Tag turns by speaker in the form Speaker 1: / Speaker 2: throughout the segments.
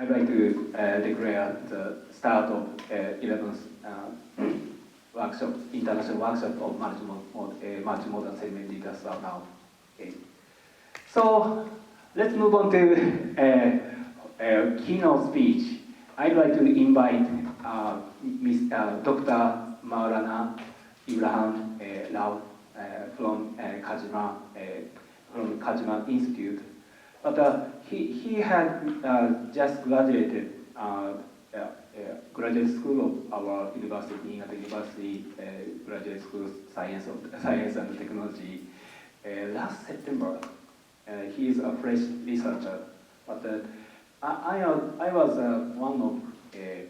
Speaker 1: I'd like to declare the start of 11th workshop, international workshop of multimodal sediment detectors now. Okay. So let's move on to keynote speech. I'd like to invite Dr. Maulana Ibrahim Rao from Kajima Institute. But he had just graduated graduate school of our university, Niigata University, graduate school science and technology last September. He is a fresh researcher, but I was one of a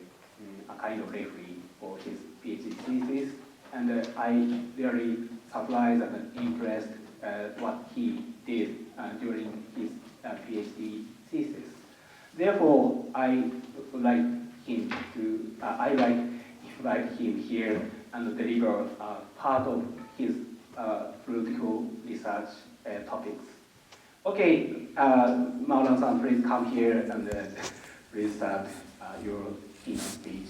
Speaker 1: kind of referee for his PhD thesis, and I really surprised and impressed what he did during his PhD thesis. Therefore, I like him to invite him here and deliver part of his fruitful research topics. Okay, Maulana-san, please come here and please start your keynote speech.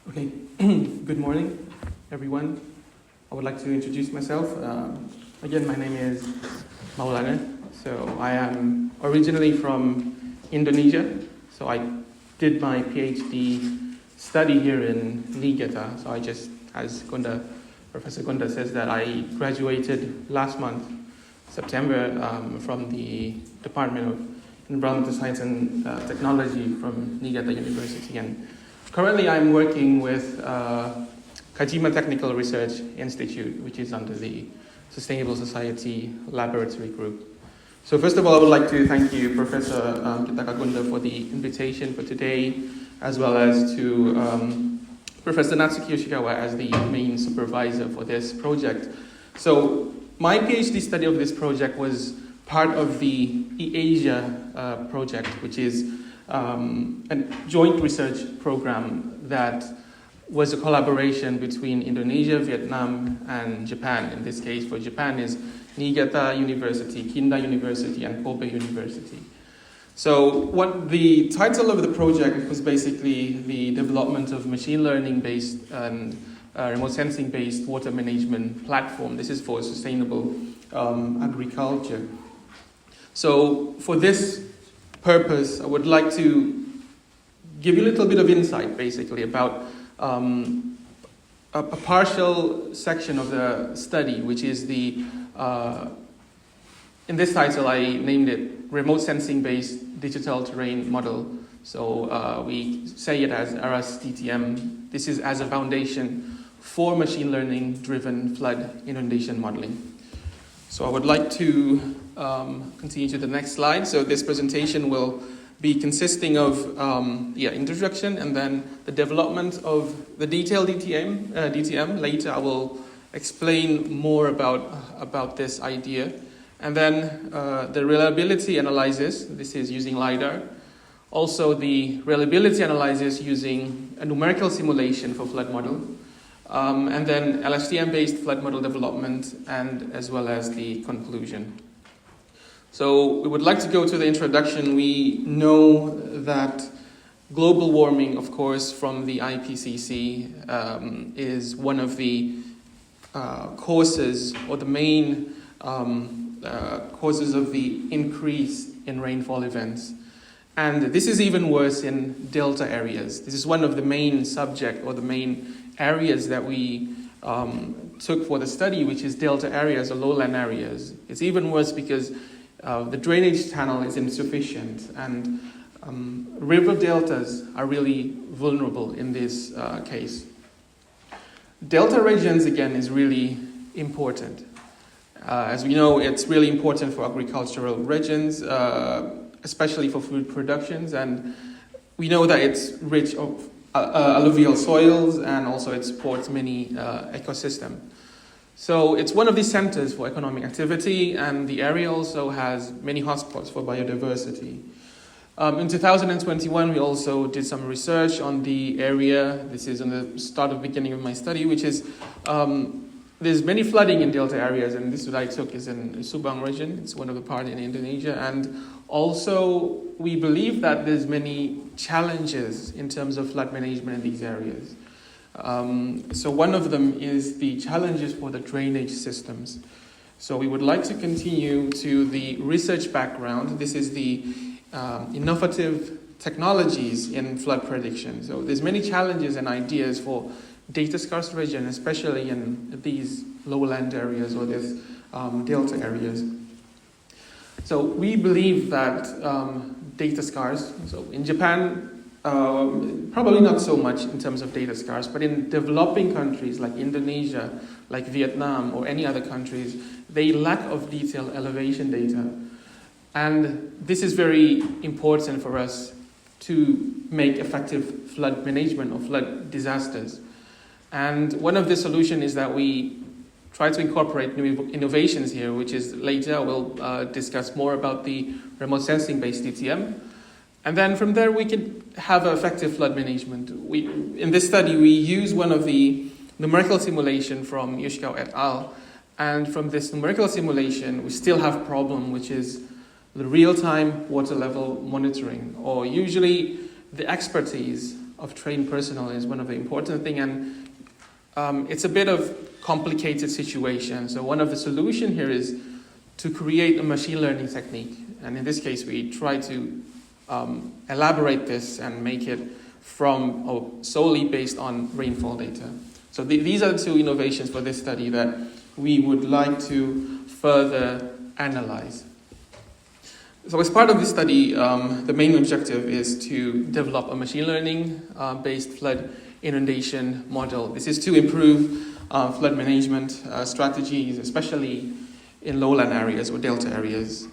Speaker 2: Okay, good morning, everyone. I would like to introduce myself. Again, my name is Maulana. So I am originally from Indonesia. So I did my PhD study here in Niigata. So I just, as Professor Gonda says, that I graduated last month, September, from the Department of Environmental Science and Technology from Niigata University. And currently I'm working with Kajima Technical Research Institute, which is under the Sustainable Society Laboratory Group. So first of all, I would like to thank you, Professor Kitakagunda, for the invitation for today, as well as to Professor Natsuki Yoshikawa as the main supervisor for this project. So my PhD study of this project was part of the eAsia project, which is a joint research program that was a collaboration between Indonesia, Vietnam, and Japan. In this case, for Japan is Niigata University, Kinda University, and Kobe University. So what the title of the project was basically the development of machine learning-based and remote sensing-based water management platform. This is for sustainable agriculture. So for this purpose, I would like to give you a little bit of insight, basically, about a partial section of the study, which is the, in this title I named it Remote Sensing-Based Digital Terrain Model. So we say it as RS-DTM. This is as a foundation for machine learning-driven flood inundation modeling. So I would like to continue to the next slide. So this presentation will be consisting of introduction and then the development of the detailed DTM. Later I will explain more about this idea. And then the reliability analysis, this is using LiDAR. Also the reliability analysis using a numerical simulation for flood model. And then LSTM-based flood model development, and as well as the conclusion. So we would like to go to the introduction. We know that global warming, of course, from the IPCC is one of the causes, or the main causes of the increase in rainfall events. And this is even worse in delta areas. This is one of the main subject, or the main areas that we took for the study, which is delta areas or lowland areas. It's even worse because the drainage channel is insufficient, and river deltas are really vulnerable in this case. Delta regions, again, is really important. As we know, it's really important for agricultural regions, especially for food productions, and we know that it's rich of alluvial soils, and also it supports many ecosystems. So it's one of the centers for economic activity, and the area also has many hotspots for biodiversity. In 2021, we also did some research on the area. This is on the beginning of my study, which is there's many flooding in delta areas, and this is what I took is in Subang region. It's one of the parts in Indonesia, and also we believe that there's many challenges in terms of flood management in these areas. So one of them is the challenges for the drainage systems. So we would like to continue to the research background. This is the innovative technologies in flood prediction. So there's many challenges and ideas for data scarce region, especially in these lowland areas or these delta areas. So we believe that data scarce, so in Japan, probably not so much in terms of data scarce, but in developing countries like Indonesia, like Vietnam, or any other countries, they lack of detailed elevation data. And this is very important for us to make effective flood management or flood disasters. And one of the solutions is that we try to incorporate new innovations here, which is later we'll discuss more about the remote sensing-based DTM. And then from there, we can have effective flood management. In this study, we use one of the numerical simulation from Yushikawa et al. And from this numerical simulation, we still have a problem, which is the real-time water level monitoring, or usually the expertise of trained personnel is one of the important things, and it's a bit of complicated situation. So one of the solutions here is to create a machine learning technique. And in this case, we try to elaborate this and make it from or solely based on rainfall data. So these are the two innovations for this study that we would like to further analyze. So as part of this study, the main objective is to develop a machine learning based flood inundation model. This is to improve flood management strategies, especially in lowland areas or delta areas,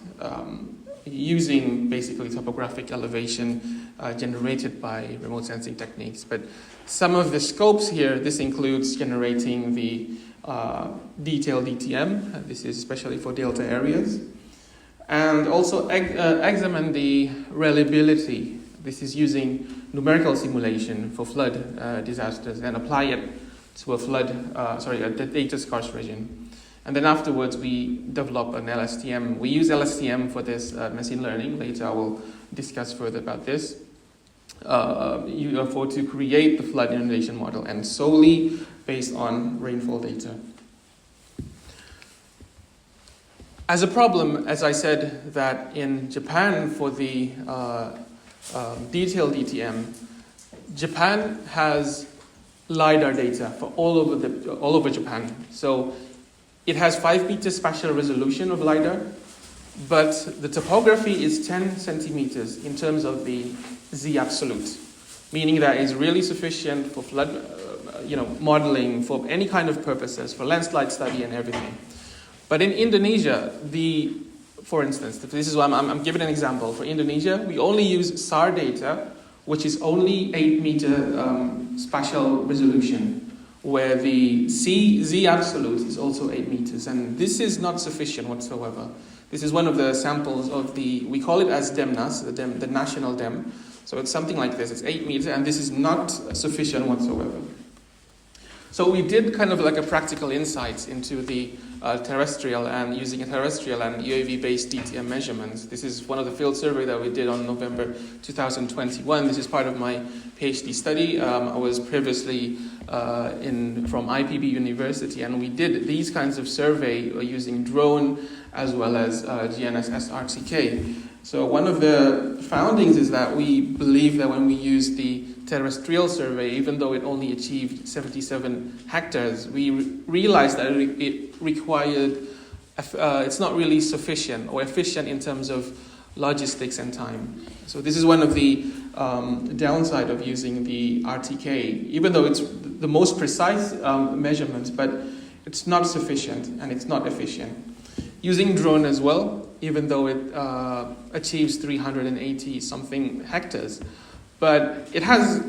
Speaker 2: using basically topographic elevation generated by remote sensing techniques. But some of the scopes here, this includes generating the detailed DTM. This is especially for delta areas. And also examine the reliability. This is using numerical simulation for flood disasters and apply it to a data scarce region. And then afterwards, we develop an LSTM. We use LSTM for this machine learning. Later, I will discuss further about this. To create the flood inundation model and solely based on rainfall data. As a problem, as I said, that in Japan for the detailed DTM, Japan has LiDAR data for all over Japan. So it has 5 meter spatial resolution of LiDAR, but the topography is 10 centimeters in terms of the Z absolute, meaning that it's really sufficient for flood, modeling for any kind of purposes, for landslide study and everything. But in Indonesia, for instance, this is why I'm giving an example. For Indonesia, we only use SAR data, which is only 8 meter spatial resolution, where the Z absolute is also 8 meters. And this is not sufficient whatsoever. This is one of the samples of we call it as DEMNAS, the national DEM. So it's something like this. It's 8 meters, and this is not sufficient whatsoever. So we did kind of like a practical insights into the terrestrial and using a terrestrial and UAV-based DTM measurements. This is one of the field survey that we did on November 2021. This is part of my PhD study. I was previously from IPB University, and we did these kinds of survey using drone as well as GNSS RTK. So one of the foundings is that we believe that when we use the terrestrial survey, even though it only achieved 77 hectares, we realized that it required, it's not really sufficient or efficient in terms of logistics and time. So this is one of the downside of using the RTK, even though it's the most precise measurements, but it's not sufficient and it's not efficient. Using drone as well, even though it achieves 380 something hectares, but it has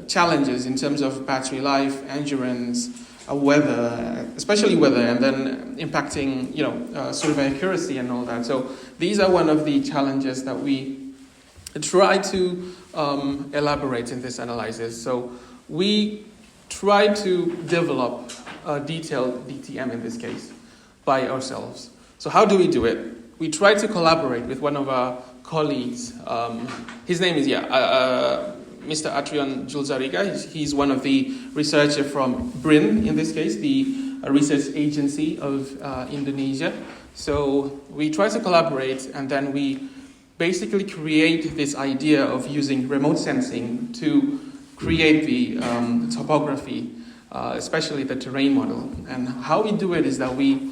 Speaker 2: challenges in terms of battery life, endurance, weather, especially weather, and then impacting, survey accuracy and all that. So these are one of the challenges that we try to elaborate in this analysis. So we try to develop a detailed DTM in this case by ourselves. So how do we do it? We try to collaborate with one of our colleagues. His name is, Mr. Atrion Julzariga. He's one of the researchers from BRIN, in this case, the research agency of Indonesia. So we try to collaborate, and then we basically create this idea of using remote sensing to create the topography, especially the terrain model. And how we do it is that we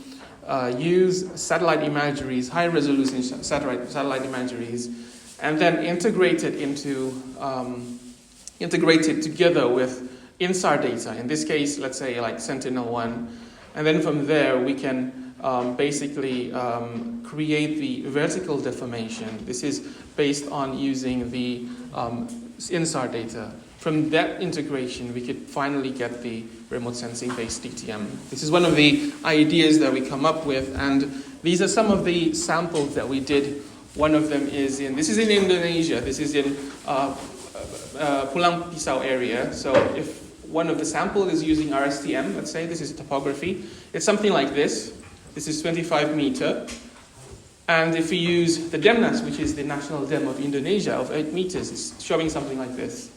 Speaker 2: use satellite imageries, high resolution satellite imageries, and then integrate it together with INSAR data. In this case, let's say like Sentinel-1, and then from there we can basically create the vertical deformation. This is based on using the INSAR data. From that integration, we could finally get the remote sensing-based DTM. This is one of the ideas that we come up with, and these are some of the samples that we did. One of them is this is in Indonesia. This is in Pulang Pisau area. So if one of the samples is using RS-DTM, let's say this is topography, it's something like this. This is 25 meter. And if we use the DEMNAS, which is the national DEM of Indonesia, of 8 meters, it's showing something like this.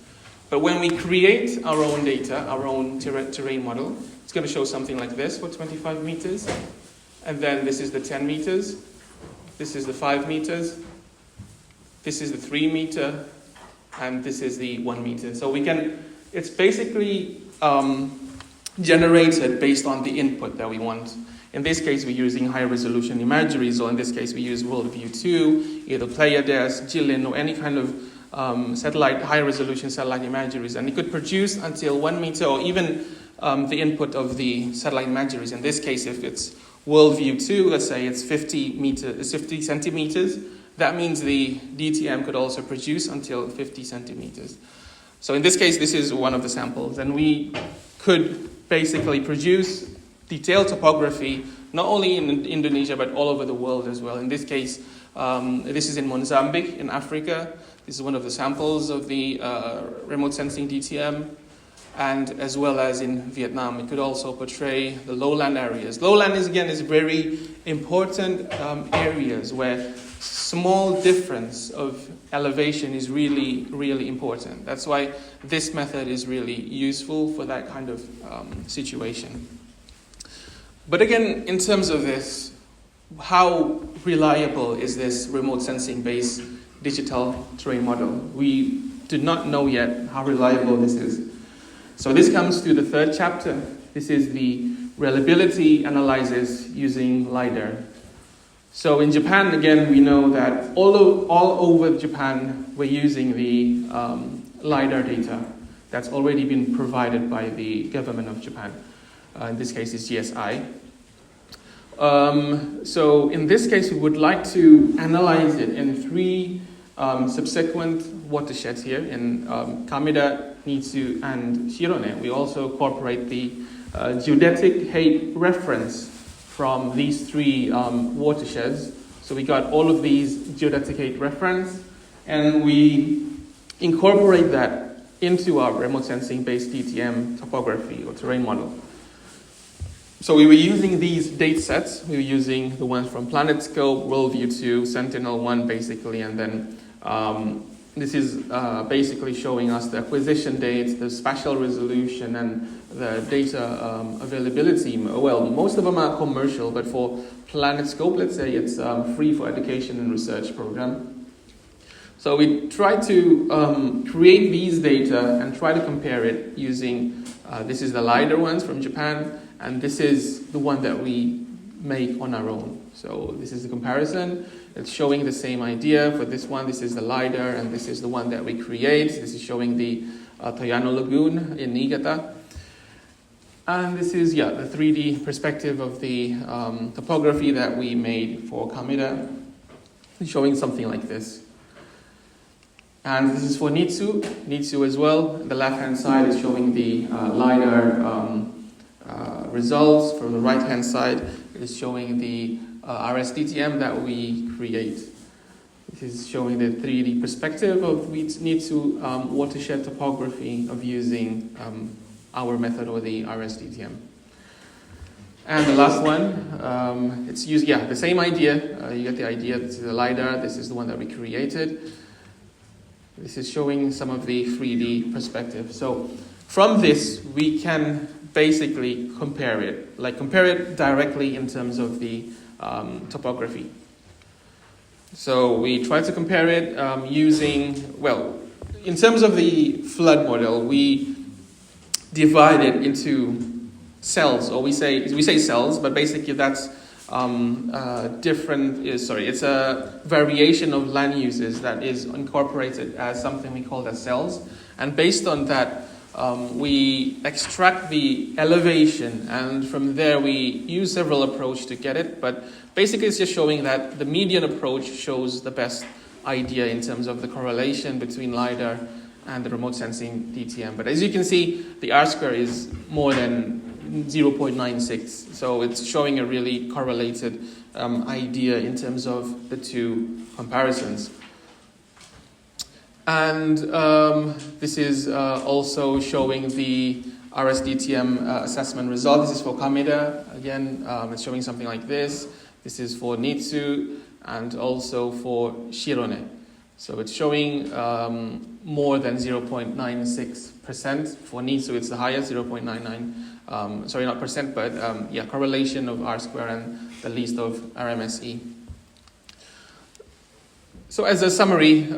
Speaker 2: But when we create our own data, our own terrain model, it's going to show something like this for 25 meters. And then this is the 10 meters. This is the 5 meters. This is the 3 meter. And this is the 1 meter. So it's basically generated based on the input that we want. In this case, we're using high resolution imagery. So in this case, we use Worldview 2, either Pleiades, Jilin, or any kind of high resolution satellite imageries. And it could produce until 1 meter, or even the input of the satellite imageries. In this case, if it's Worldview 2, let's say it's 50 centimeters, that means the DTM could also produce until 50 centimeters. So in this case, this is one of the samples, and we could basically produce detailed topography, not only in Indonesia, but all over the world as well. In this case, this is in Mozambique, in Africa. This is one of the samples of the remote sensing DTM, and as well as in Vietnam. It could also portray the lowland areas. Lowland is very important areas where small difference of elevation is really, really important. That's why this method is really useful for that kind of situation. But again, in terms of this, how reliable is this remote sensing-based digital terrain model? We do not know yet how reliable this is. So this comes to the third chapter. This is the reliability analysis using LiDAR. So in Japan, again, we know that all over Japan, we're using the LiDAR data that's already been provided by the government of Japan. In this case, it's GSI. So in this case, we would like to analyze it in 3 subsequent watersheds here in Kameda, Nitsu, and Shirone. We also incorporate the geodetic height reference from these 3 watersheds. So we got all of these geodetic height reference, and we incorporate that into our remote sensing-based DTM topography or terrain model. So we were using these date sets. We were using the ones from PlanetScope, Worldview 2, Sentinel-1 basically, and then this is basically showing us the acquisition dates, the spatial resolution, and the data availability. Well, most of them are commercial, but for PlanetScope, let's say it's free for education and research program. So we try to create these data and try to compare it using, this is the LiDAR ones from Japan, and this is the one that we make on our own. So this is the comparison. It's showing the same idea. For this one, this is the LiDAR, and this is the one that we create. This is showing the Toyano Lagoon in Niigata. And this is, the 3D perspective of the topography that we made for Kameda, showing something like this. And this is for Nitsu as well. The left-hand side is showing the LiDAR results. From the right-hand side is showing the RS-DTM that we create. This is showing the 3D perspective of we need to watershed topography of using our method or the RS-DTM. And the last one, it's used, the same idea. You get the idea. This is the LiDAR. This is the one that we created. This is showing some of the 3D perspective. So from this, we can basically compare it directly in terms of the topography. So we try to compare it using, in terms of the flood model, we divide it into cells, or we say cells, but basically that's it's a variation of land uses that is incorporated as something we call as cells. And based on that, we extract the elevation, and from there we use several approaches to get it, but basically it's just showing that the median approach shows the best idea in terms of the correlation between LiDAR and the remote sensing DTM. But as you can see, the R-square is more than 0.96, so it's showing a really correlated idea in terms of the two comparisons. And this is also showing the RS-DTM assessment result. This is for Kameda. Again, it's showing something like this. This is for Nitsu and also for Shirone. So it's showing more than 0.96%. For Nitsu, it's the highest, 0.99. Sorry, not percent, but correlation of R-square and the least of RMSE. So as a summary,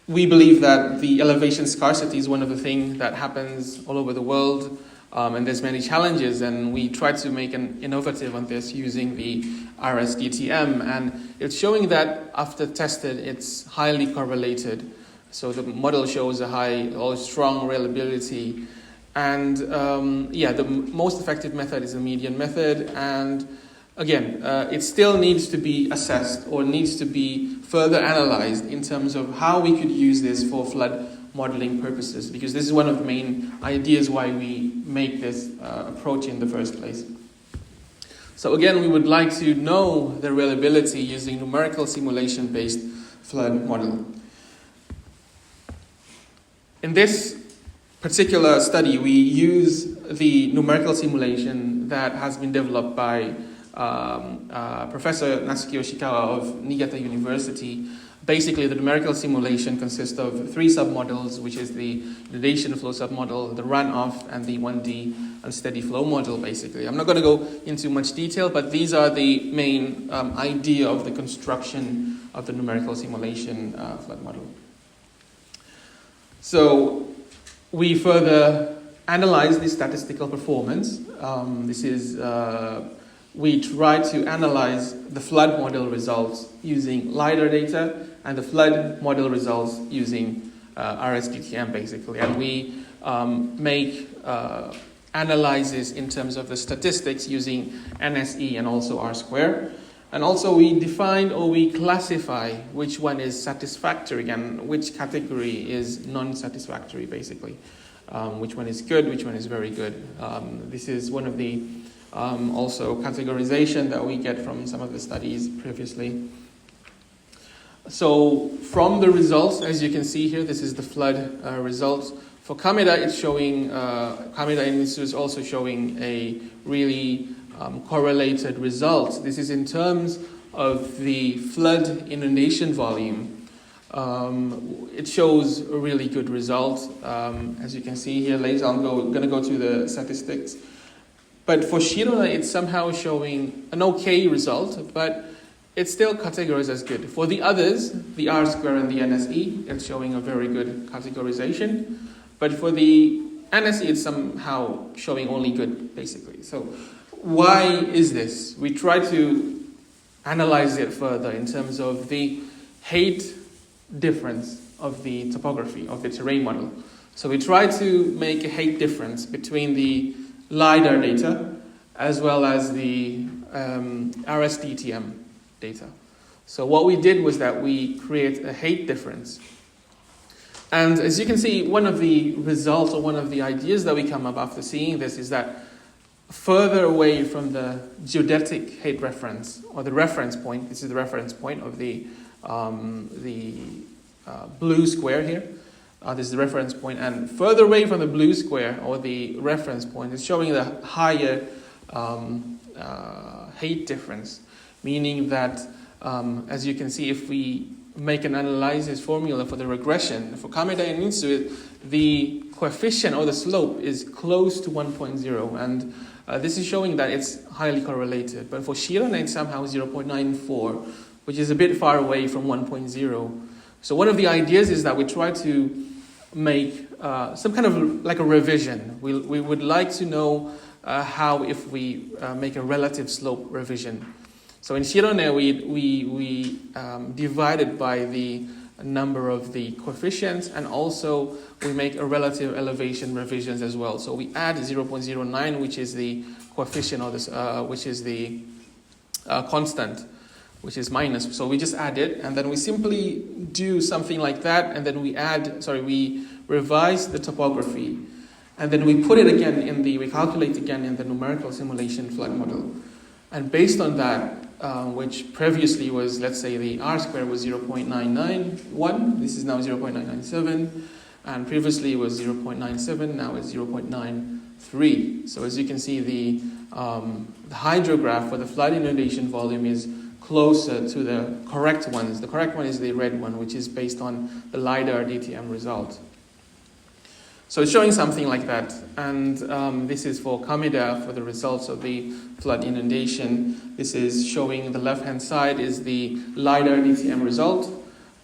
Speaker 2: we believe that the elevation scarcity is one of the things that happens all over the world, and there's many challenges, and we try to make an innovative on this using the RS-DTM, and it's showing that after tested, it's highly correlated. So the model shows a high or strong reliability. And the most effective method is the median method. And again, it still needs to be assessed or needs to be further analyzed in terms of how we could use this for flood modeling purposes, because this is one of the main ideas why we make this approach in the first place. So again, we would like to know the reliability using numerical simulation-based flood model. In this particular study, we use the numerical simulation that has been developed by Professor Natsuki Yoshikawa of Niigata University. Basically, the numerical simulation consists of 3 submodels, which is the inundation flow submodel, the runoff, and the 1D unsteady flow model, basically. I'm not going to go into much detail, but these are the main idea of the construction of the numerical simulation flood model. So we further analyze the statistical performance. We try to analyze the flood model results using LiDAR data and the flood model results using RS-DTM, basically. And we make analysis in terms of the statistics using NSE and also R-square. And also we define or we classify which one is satisfactory and which category is non-satisfactory, basically. Which one is good, which one is very good. This is one of the also categorization that we get from some of the studies previously. So from the results, as you can see here, this is the flood results. For Kameda, it's showing, Kameda Institute is also showing a really correlated result. This is in terms of the flood inundation volume. It shows a really good result. As you can see here, later I'm going to go to the statistics. But for Shirona, it's somehow showing an okay result, but it's still categorized as good. For the others, the R-square and the NSE, it's showing a very good categorization. But for the NSE, it's somehow showing only good, basically. So why is this? We try to analyze it further in terms of the height difference of the topography of the terrain model. So we try to make a height difference between the LiDAR data as well as the RS-DTM data. So what we did was that we create a height difference. And as you can see, one of the results or one of the ideas that we come up after seeing this is that further away from the geodetic height reference, or the reference point, this is the reference point of the blue square here. This is the reference point, and further away from the blue square, or the reference point, is showing the higher height difference, meaning that, as you can see, if we make an analysis formula for the regression, for Kameda and Mitsui, the coefficient or the slope is close to 1.0, and this is showing that it's highly correlated. But for Shirone, it's somehow 0.94, which is a bit far away from 1.0. So one of the ideas is that we try to make some kind of like a revision. We would like to know how if we make a relative slope revision. So in Shirone, we divided by the number of the coefficients, and also we make a relative elevation revisions as well. So we add 0.09, which is the coefficient, or this, which is the constant, which is minus. So we just add it, and then we simply do something like that, and then we revise the topography, and then we put it again we calculate again in the numerical simulation flood model. And based on that, which previously was, let's say the R square was 0.991, this is now 0.997, and previously it was 0.97, now it's 0.93. So as you can see, the hydrograph for the flood inundation volume is closer to the correct ones. The correct one is the red one, which is based on the LiDAR DTM result. So it's showing something like that, and this is for Kameda for the results of the flood inundation. This is showing the left-hand side is the LiDAR DTM result.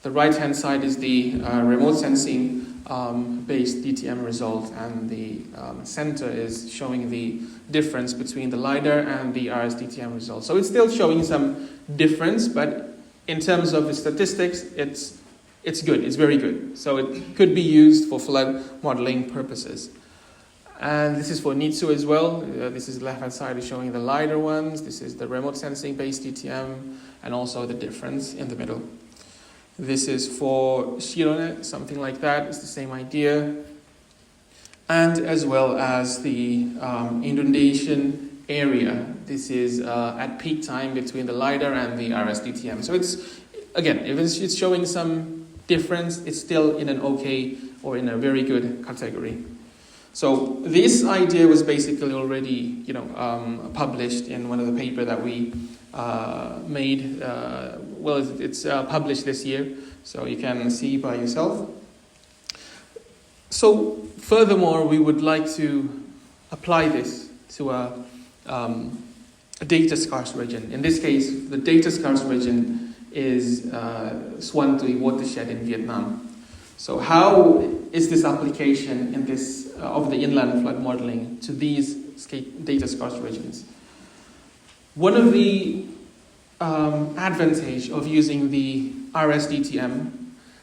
Speaker 2: The right-hand side is the remote sensing-based DTM result, and the center is showing the difference between the LiDAR and the RS-DTM result. So it's still showing some difference, but in terms of the statistics, it's good, it's very good. So it could be used for flood modeling purposes. And this is for Nitsu as well. This is the left-hand side is showing the LiDAR ones. This is the remote sensing-based DTM, and also the difference in the middle. This is for Shirone, something like that. It's the same idea. And as well as the inundation area. This is at peak time between the LiDAR and the RS-DTM. So it's, again, if it's showing some difference, it's still in an okay or in a very good category. So this idea was basically already, published in one of the paper that we made. It's published this year, so you can see by yourself. So furthermore, we would like to apply this to a data scarce region. In this case, the data scarce region is Xuan Tui watershed in Vietnam. So how is this application in this of the inland flood modeling to these data scarce regions? One of the advantage of using the RS-DTM,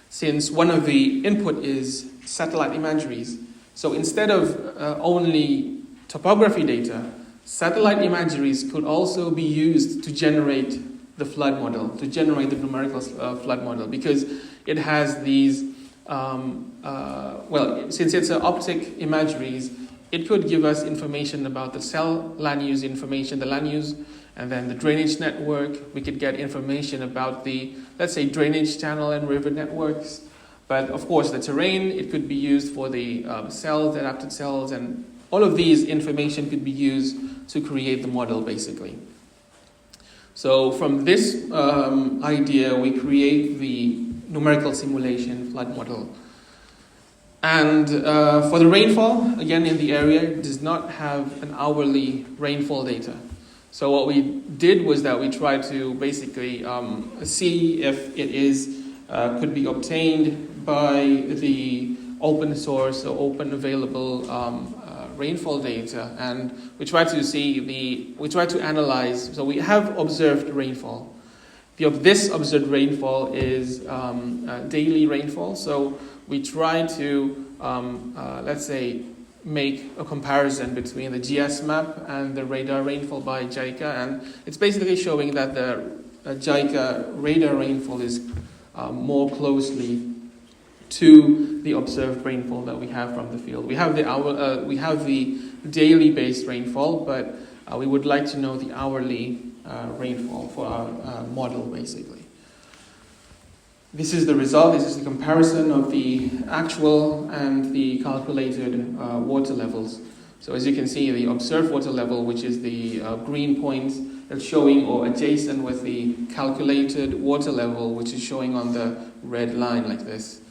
Speaker 2: since one of the input is satellite imageries, so instead of only topography data, satellite imageries could also be used to generate the flood model, to generate the numerical flood model, because it has these, since it's optic imageries, it could give us information about the cell land use information, the land use, and then the drainage network. We could get information about the, let's say, drainage channel and river networks. But of course, the terrain, it could be used for the cells, adapted cells, and all of these information could be used to create the model, basically. So from this idea, we create the numerical simulation flood model. And for the rainfall, again in the area, it does not have an hourly rainfall data. So what we did was that we tried to basically see if it could be obtained by the open source or open available rainfall data, and we try to analyze. So we have observed rainfall. This observed rainfall is daily rainfall. So we try to let's say make a comparison between the GS map and the radar rainfall by JICA, and it's basically showing that the JICA radar rainfall is more closely to the observed rainfall that we have from the field. We have the daily based rainfall, but we would like to know the hourly rainfall for our model, basically. This is the result. This is the comparison of the actual and the calculated water levels. So as you can see, the observed water level, which is the green point, that's showing or adjacent with the calculated water level, which is showing on the red line like this.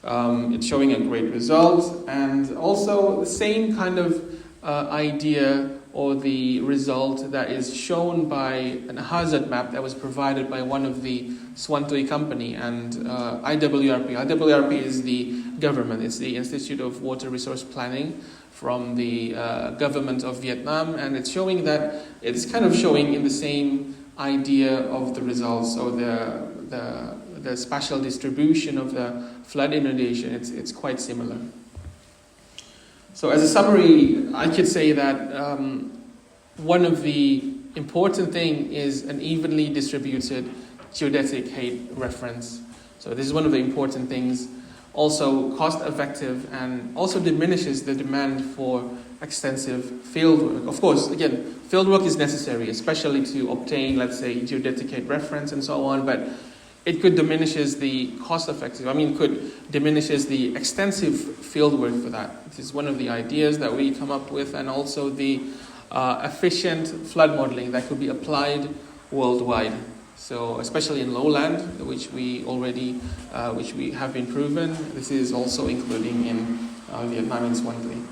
Speaker 2: It's showing a great result, and also the same kind of idea or the result that is shown by a hazard map that was provided by one of the Swantoi company and IWRP. IWRP is the government, it's the Institute of Water Resource Planning from the government of Vietnam, and it's showing that it's kind of showing in the same idea of the results, or the spatial distribution of the flood inundation. It's quite similar. So as a summary, I could say that one of the important thing is an evenly distributed geodetic height reference. So this is one of the important things. Also cost effective, and also diminishes the demand for extensive field work. Of course, again, field work is necessary, especially to obtain, let's say, geodetic height reference and so on, but it could diminishes the cost effective, could diminishes the extensive field work for that. This is one of the ideas that we come up with, and also the efficient flood modeling that could be applied worldwide. So especially in lowland, which we have been proven, this is also including in Vietnam and Swantoi.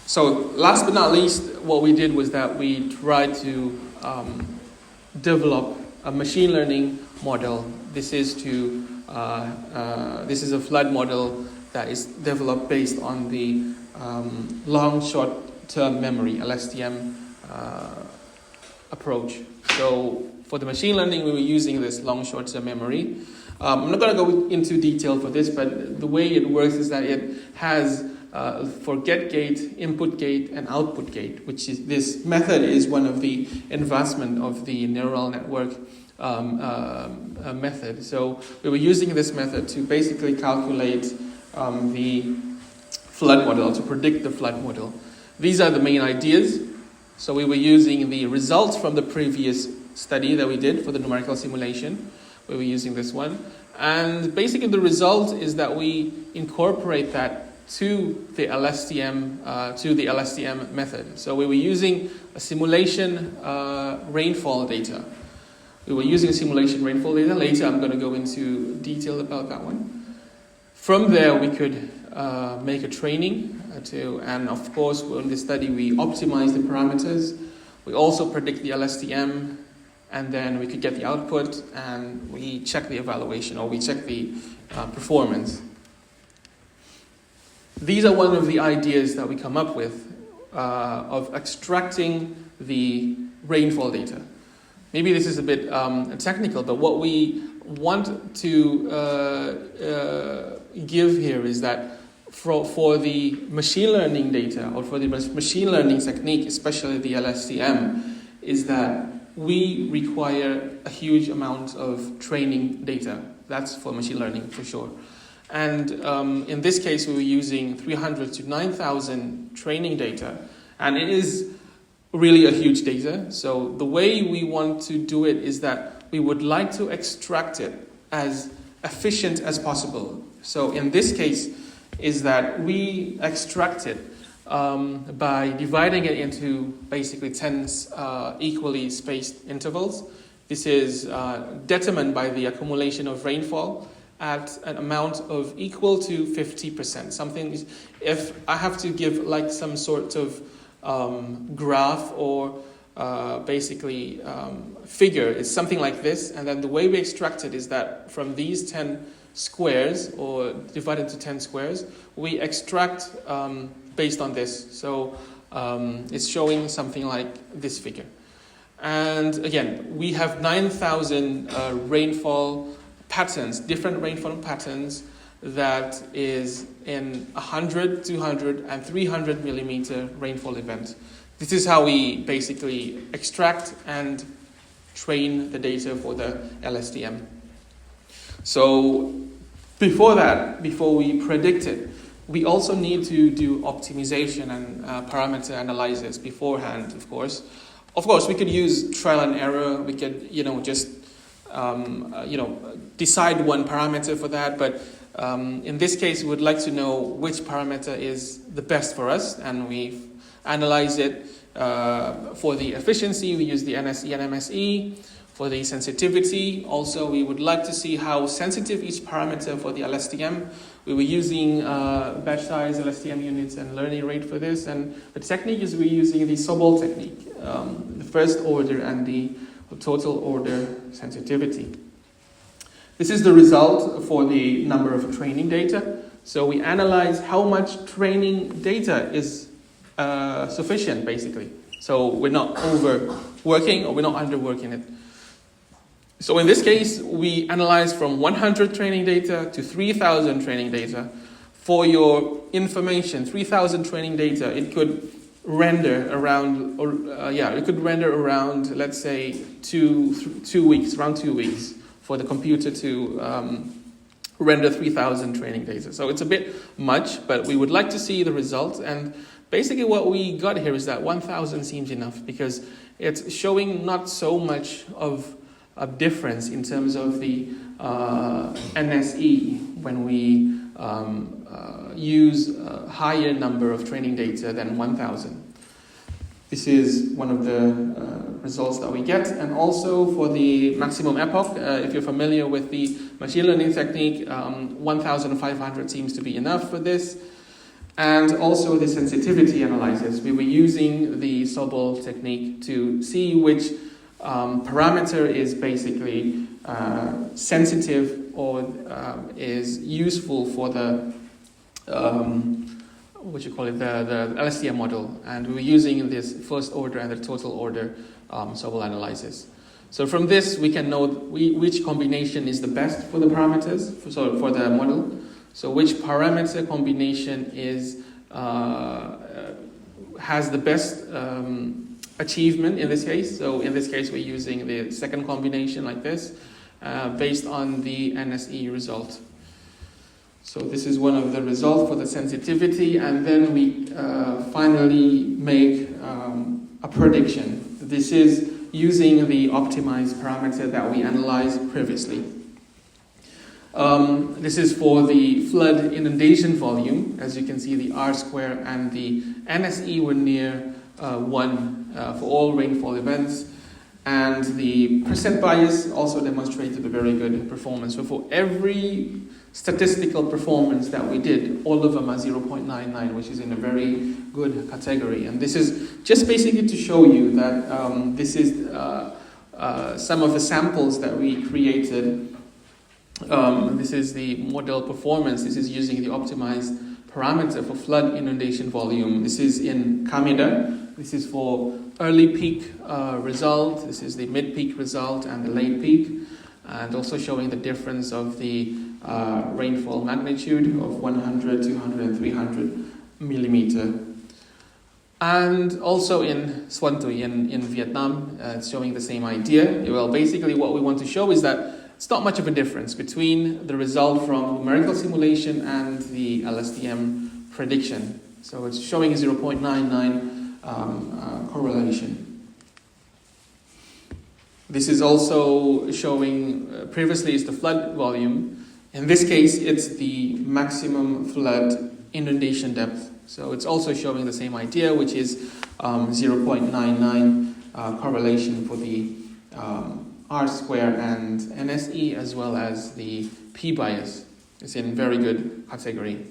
Speaker 2: So last but not least, what we did was that we tried to develop a machine learning model. This is a flood model that is developed based on the long short-term memory, LSTM approach. So for the machine learning, we were using this long short-term memory. I'm not going to go into detail for this, but the way it works is that it has for get gate, input gate, and output gate, which is this method is one of the advancement of the neural network method. So we were using this method to basically calculate the flood model, to predict the flood model. These are the main ideas. So we were using the results from the previous study that we did for the numerical simulation. We were using this one. And basically the result is that we incorporate that to the LSTM method. So we were using a simulation rainfall data. Later I'm going to go into detail about that one. From there we could make a training and of course in this study we optimize the parameters. We also predict the LSTM, and then we could get the output and we check the evaluation, or we check the performance. These are one of the ideas that we come up with of extracting the rainfall data. Maybe this is a bit technical, but what we want to give here is that for the machine learning data, or for the machine learning technique, especially the LSTM, is that we require a huge amount of training data. That's for machine learning for sure. And in this case, we were using 300 to 9,000 training data, and it is really a huge data. So the way we want to do it is that we would like to extract it as efficient as possible. So in this case, is that we extract it by dividing it into basically 10 equally spaced intervals. This is determined by the accumulation of rainfall at an amount of equal to 50%. Something is, if I have to give like some sort of graph or figure, it's something like this, and then the way we extract it is that from these 10 squares, or divided into 10 squares, we extract based on this. So it's showing something like this figure. And again, we have 9,000 rainfall patterns, different rainfall patterns, that is in 100, 200, and 300 millimeter rainfall event. This is how we basically extract and train the data for the LSTM. So before that, before we predict it, we also need to do optimization and parameter analysis beforehand, of course. Of course, we could use trial and error. We could, just, decide one parameter for that. But in this case, we would like to know which parameter is the best for us, and we analyze it for the efficiency. We use the NSE and MSE. For the sensitivity, also, we would like to see how sensitive each parameter for the LSTM. We were using batch size, LSTM units, and learning rate for this. And the technique is we're using the Sobol technique, the first order and the total order sensitivity. This is the result for the number of training data. So we analyze how much training data is sufficient, basically. So we're not overworking or we're not underworking it. So in this case, we analyze from 100 training data to 3,000 training data. For your information, 3,000 training data, it could render around, let's say, 2 weeks, around 2 weeks, for the computer to render 3,000 training data. So it's a bit much, but we would like to see the results. And basically what we got here is that 1,000 seems enough, because it's showing not so much of a difference in terms of the NSE when we use a higher number of training data than 1,000. This is one of the results that we get. And also for the maximum epoch, if you're familiar with the machine learning technique, 1,500 seems to be enough for this. And also the sensitivity analysis. We were using the Sobol technique to see which parameter is basically sensitive or is useful for the the LSTM model, and we were using this first order and the total order Sobol analysis. So from this we can know which combination is the best for the parameters for the model. So which parameter combination is has the best achievement in this case. So in this case, we're using the second combination like this, based on the NSE result. So this is one of the results for the sensitivity, and then we finally make a prediction. This is using the optimized parameter that we analyzed previously. This is for the flood inundation volume. As you can see, the R square and the NSE were near 1 for all rainfall events, and the percent bias also demonstrated a very good performance. So for every statistical performance that we did, all of them are 0.99, which is in a very good category. And this is just basically to show you that this is some of the samples that we created. This is the model performance. This is using the optimized parameter for flood inundation volume. This is in Kameda. This is for early peak result. This is the mid-peak result and the late peak. And also showing the difference of the rainfall magnitude of 100, 200, and 300 millimeter. And also in Xuan Tuy in Vietnam, it's showing the same idea. Well, basically what we want to show is that it's not much of a difference between the result from numerical simulation and the LSTM prediction. So it's showing a 0.99 correlation. This is also showing, previously is the flood volume. In this case, it's the maximum flood inundation depth. So it's also showing the same idea, which is 0.99 correlation for the R square and NSE, as well as the P bias. It's in very good category.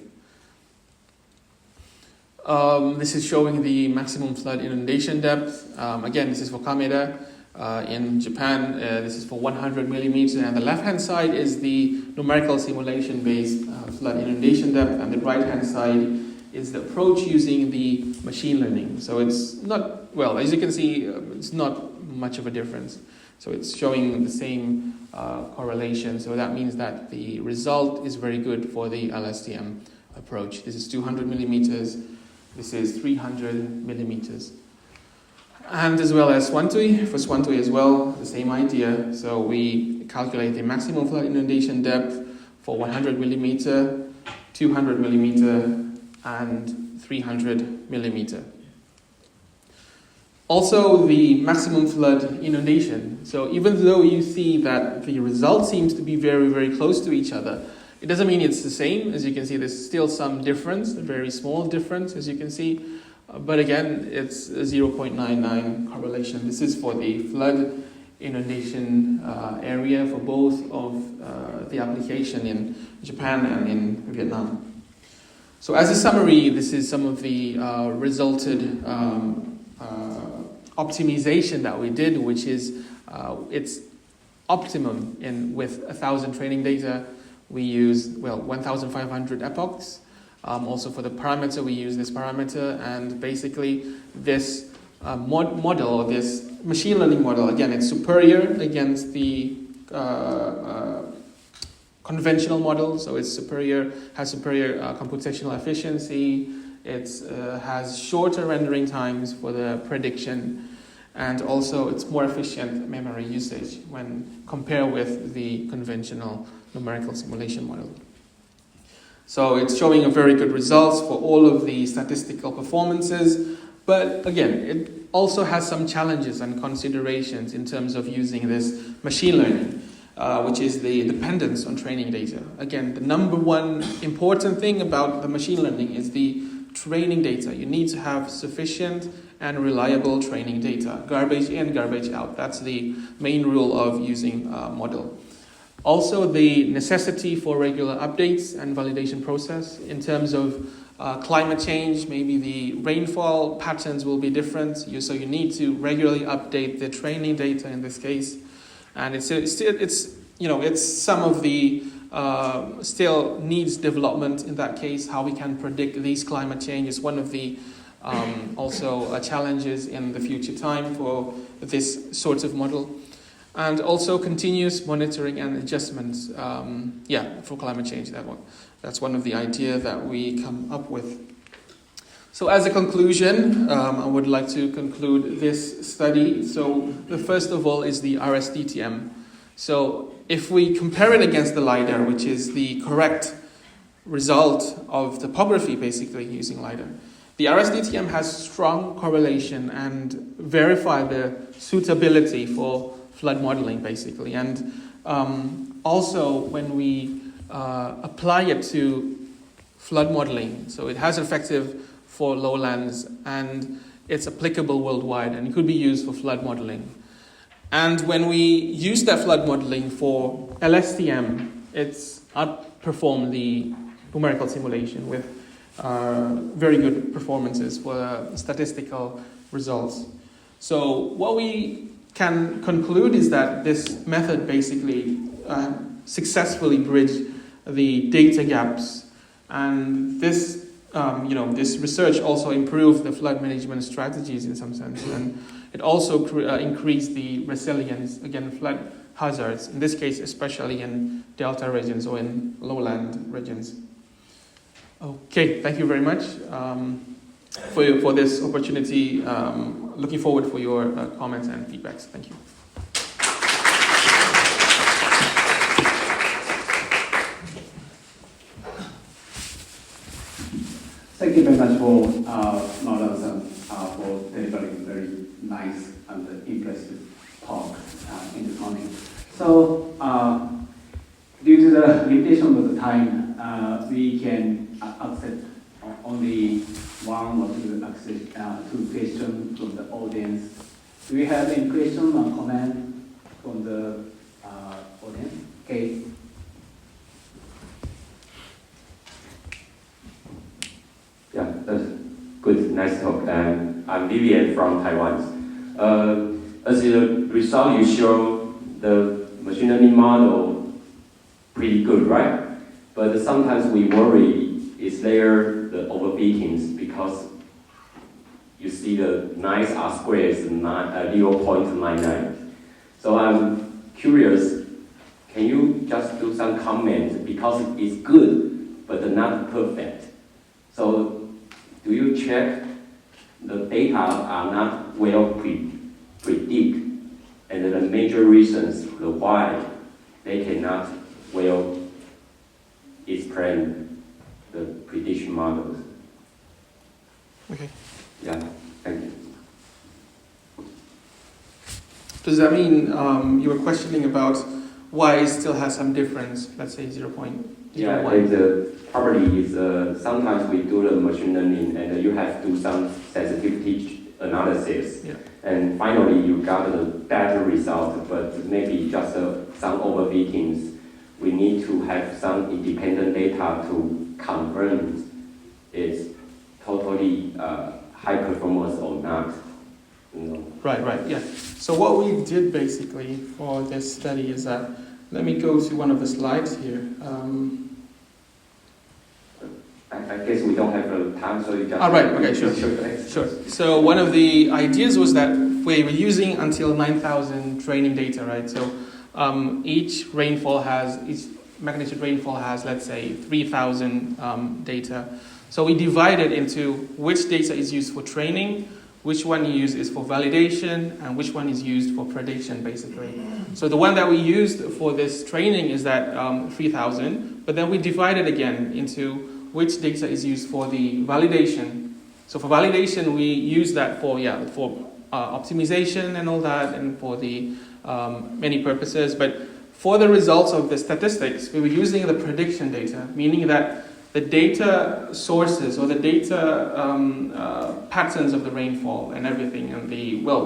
Speaker 2: This is showing the maximum flood inundation depth. Again, this is for Kameda in Japan. This is for 100 millimeters, and the left-hand side is the numerical simulation-based flood inundation depth, and the right-hand side is the approach using the machine learning. So it's not, well, as you can see, it's not much of a difference. So it's showing the same correlation. So that means that the result is very good for the LSTM approach. This is 200 millimeters. This is 300 millimeters. And as well as Xuan Tuy, for Xuan Tuy as well, the same idea. So we we calculate the maximum flood inundation depth for 100 millimeter, 200 millimeter, and 300 millimeter. Also, the maximum flood inundation. So even though you see that the result seems to be very, very close to each other, it doesn't mean it's the same. As you can see, there's still some difference, a very small difference, as you can see. But again, it's a 0.99 correlation. This is for the flood inundation area for both of the application in Japan and in Vietnam. So as a summary, this is some of the resulted optimization that we did, which is it's optimum with 1,000 training data. We use 1,500 epochs. Also for the parameter, we use this parameter, and basically this model, or this machine learning model, again, it's superior against the conventional model, so it's superior, has superior computational efficiency. It has shorter rendering times for the prediction, and also it's more efficient memory usage when compared with the conventional numerical simulation model. So it's showing a very good results for all of the statistical performances, but again, it also has some challenges and considerations in terms of using this machine learning, which is the dependence on training data. Again, the number one important thing about the machine learning is the training data. You need to have sufficient and reliable training data, garbage in, garbage out. That's the main rule of using a model. Also, the necessity for regular updates and validation process. In terms of climate change, maybe the rainfall patterns will be different, so you need to regularly update the training data in this case. And it's some of the still needs development in that case. How we can predict these climate change is one of the also challenges in the future time for this sort of model. And also continuous monitoring and adjustments, for climate change. That's one of the ideas that we come up with. So as a conclusion, I would like to conclude this study. So the first of all is the RS-DTM. So if we compare it against the LiDAR, which is the correct result of topography, basically using LiDAR, the RS-DTM has strong correlation and verify the suitability for flood modeling, basically. And also when we apply it to flood modeling, so it has effective for lowlands, and it's applicable worldwide, and it could be used for flood modeling. And when we use that flood modeling for LSTM, it's outperformed the numerical simulation with very good performances for statistical results. So what we can conclude is that this method basically successfully bridged the data gaps, and this this research also improved the flood management strategies in some sense, and it also increased the resilience against flood hazards, in this case especially in delta regions or in lowland regions. Okay, thank you very much for this opportunity. Looking forward for your comments and feedbacks. Thank you.
Speaker 1: Thank you very much for Nolan-san for delivering very nice and impressive talk in the morning. So due to the limitation of the time, we can accept only one or two questions from the audience. Do we have any question or comment from the audience? Okay.
Speaker 3: Yeah, that's good. Nice talk. I'm Vivian from Taiwan. As a result, you show the machine learning model pretty good, right? But sometimes we worry, is there the overfittings, because you see the nice R square is 0.99. So I'm curious, can you just do some comment, because it's good, but not perfect. So do you check the data are not well predict, and the major reasons, the why they cannot well explain the prediction models.
Speaker 2: Okay.
Speaker 3: Yeah, thank you.
Speaker 2: Does that mean you were questioning about why it still has some difference, let's say 0.01?
Speaker 3: Yeah, the property is sometimes we do the machine learning and you have to do some sensitivity analysis.
Speaker 2: Yeah.
Speaker 3: And finally you got a better result, but maybe just some overfittings. We need to have some independent data to confirm it's totally high performance or not. You know.
Speaker 2: Right, yeah. So what we did basically for this study is that, let me go to one of the slides here.
Speaker 3: I guess we don't have the time, so you just...
Speaker 2: Right, okay, sure. So one of the ideas was that we were using until 9,000 training data, right? So each magnitude rainfall has, let's say, 3,000 data. So we divided into which data is used for training, which one you use is for validation, and which one is used for prediction, basically. So the one that we used for this training is that 3,000, but then we divided again into which data is used for the validation. So for validation, we use that for optimization and all that, and for the many purposes. But for the results of the statistics, we were using the prediction data, meaning that the data sources or the data patterns of the rainfall and everything, and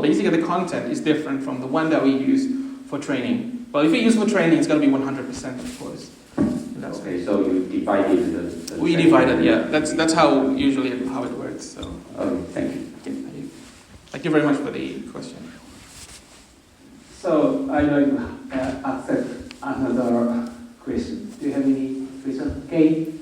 Speaker 2: basically the content is different from the one that we use for training. Well, if we use for training, it's going to be 100%, of course.
Speaker 3: Okay, so you divided the
Speaker 2: we divided, yeah. That's how usually how it works. So.
Speaker 3: Thank you.
Speaker 2: Okay, thank you very much for the question.
Speaker 1: So I'd like to accept another question. Do you have any question? Okay.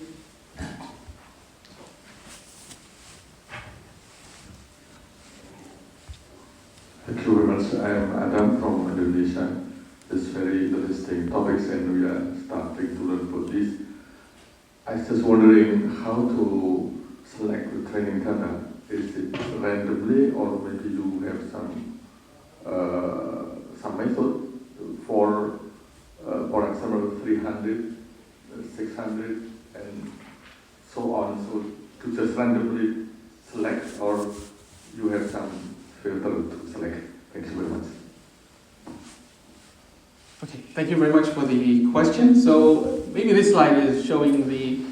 Speaker 4: Thank you very much. I am Adam from Indonesia. It's very interesting topics and we are starting to learn for this. I was just wondering how to select the training data. Is it randomly or maybe you have some method for example 300, 600 and so on. So to just randomly select or you have some filter to select. Thank you very much.
Speaker 2: Okay, thank you very much for the question. So maybe this slide is showing the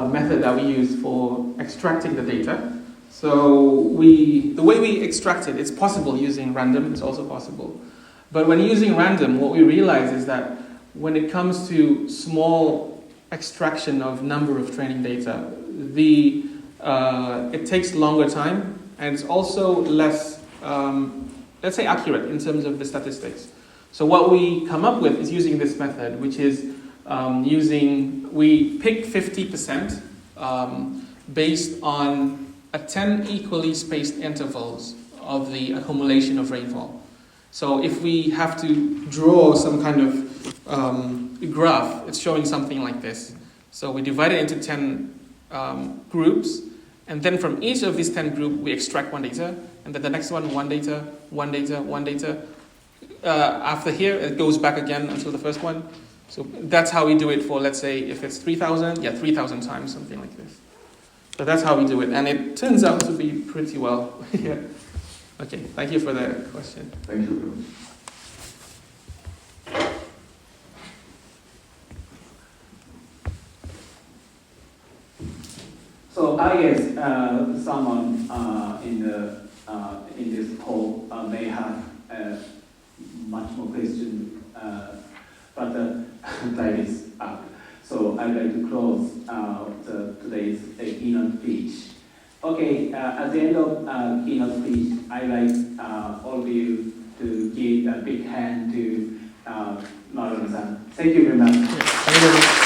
Speaker 2: method that we use for extracting the data. So the way we extract it, it's possible using random, it's also possible. But when using random, what we realize is that when it comes to small extraction of number of training data, it takes longer time and it's also less, let's say, accurate in terms of the statistics. So what we come up with is using this method, which is we pick 50% based on 10 equally spaced intervals of the accumulation of rainfall. So if we have to draw some kind of graph, it's showing something like this. So we divide it into 10 groups, and then from each of these 10 groups, we extract one data, and then the next one data. After here, it goes back again until the first one. So that's how we do it for, let's say, if it's 3,000, 3,000 times, something like this. So that's how we do it, and it turns out to be pretty well. Yeah. Okay, thank you for the question.
Speaker 4: Thank you.
Speaker 1: So I guess someone in this call may have much more questions, but time is up. So I'd like to close today's keynote speech. Okay, at the end of keynote speech, I'd like all of you to give a big hand to Maron-san. Thank you very much.
Speaker 2: Thank you very much.